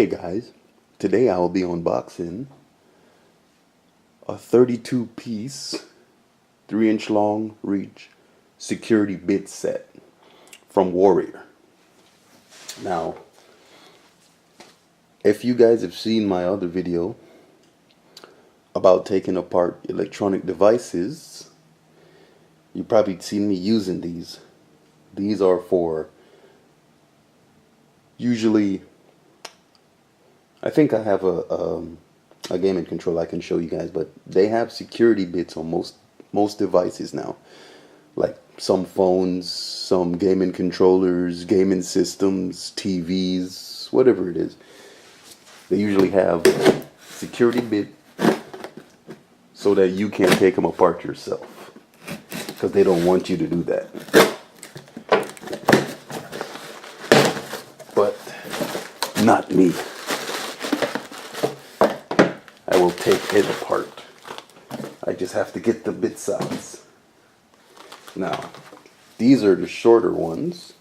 Hey guys, today I will be unboxing a 32-piece, 3-inch long reach security bit set from Warrior. Now, if you guys have seen my other video about taking apart electronic devices, you probably seen me using these. These are for usually, I think I have a gaming controller I can show you guys, but they have security bits on most devices now. Like some phones, some gaming controllers, gaming systems, TVs, whatever it is. They usually have security bit so that you can't take them apart yourself, because they don't want you to do that. But not me. I will take it apart. I just have to get the bit size. Now, these are the shorter ones.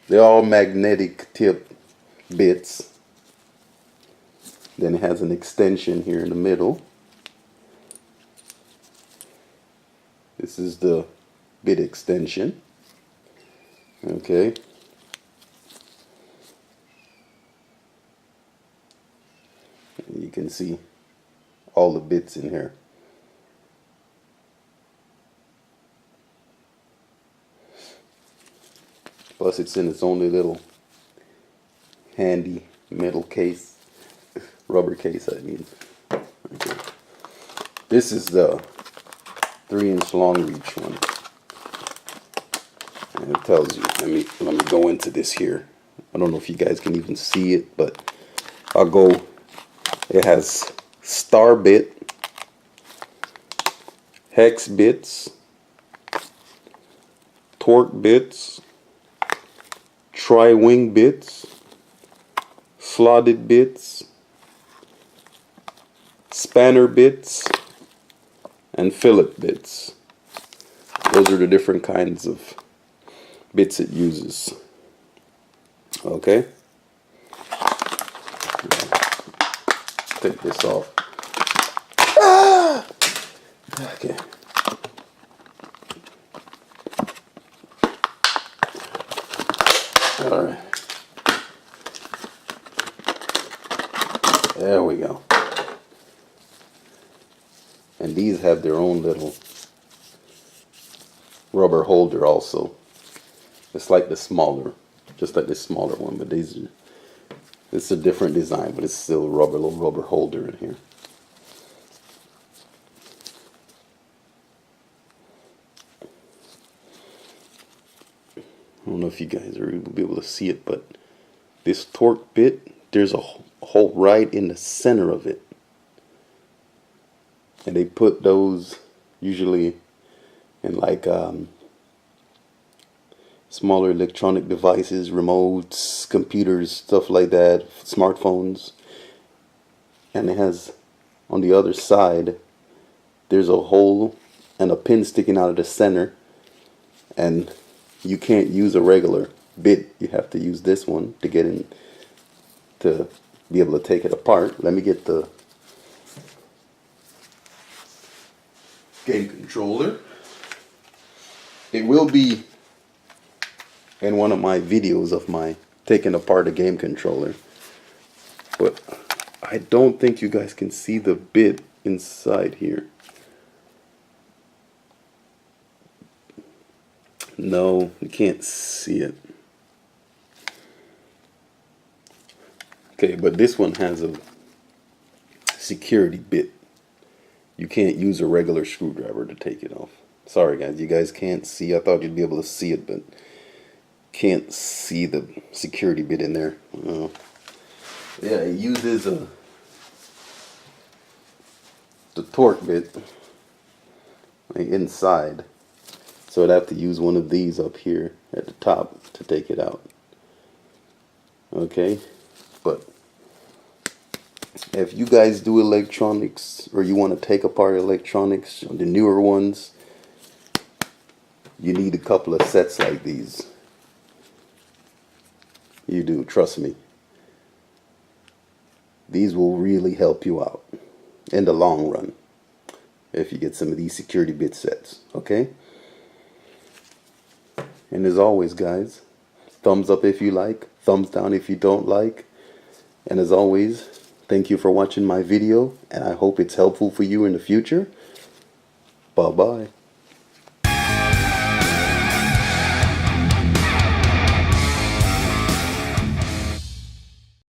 They're all magnetic tip bits. Then it has an extension here in the middle. This is the bit extension. Okay. You can see all the bits in here. Plus it's in its only little handy metal case, rubber case I mean. Okay. This is the 3-inch long reach one. And it tells you, let me go into this here. I don't know if you guys can even see it, but I'll go. It has star bit, hex bits, torque bits, tri-wing bits, slotted bits, spanner bits, and fillet bits. Those are the different kinds of bits it uses. Okay? Take this off. Ah! Okay. Alright. There we go. And these have their own little rubber holder also. It's like the smaller, just like this smaller one, but these are, it's a different design, but it's still a little rubber holder in here. I don't know if you guys are able to be able to see it, but this torque bit, there's a hole right in the center of it. And they put those usually in like smaller electronic devices, remotes, computers, stuff like that, smartphones. And it has, on the other side, there's a hole and a pin sticking out of the center. And you can't use a regular bit. You have to use this one to get in, to be able to take it apart. Let me get the game controller. It will be in one of my videos of my taking apart a game controller, but I don't think you guys can see the bit inside here. No, you can't see it. Okay, but this one has a security bit. You can't use a regular screwdriver to take it off. Sorry guys, you guys can't see. I thought you'd be able to see it, but can't see the security bit in there. Yeah, it uses the torque bit like inside. So I'd have to use one of these up here at the top to take it out. Okay, but if you guys do electronics, or you want to take apart electronics, the newer ones, you need a couple of sets like these. You do, trust me. These will really help you out in the long run if you get some of these security bit sets, okay? And as always, guys, thumbs up if you like, thumbs down if you don't like. And as always, thank you for watching my video, and I hope it's helpful for you in the future. Bye-bye.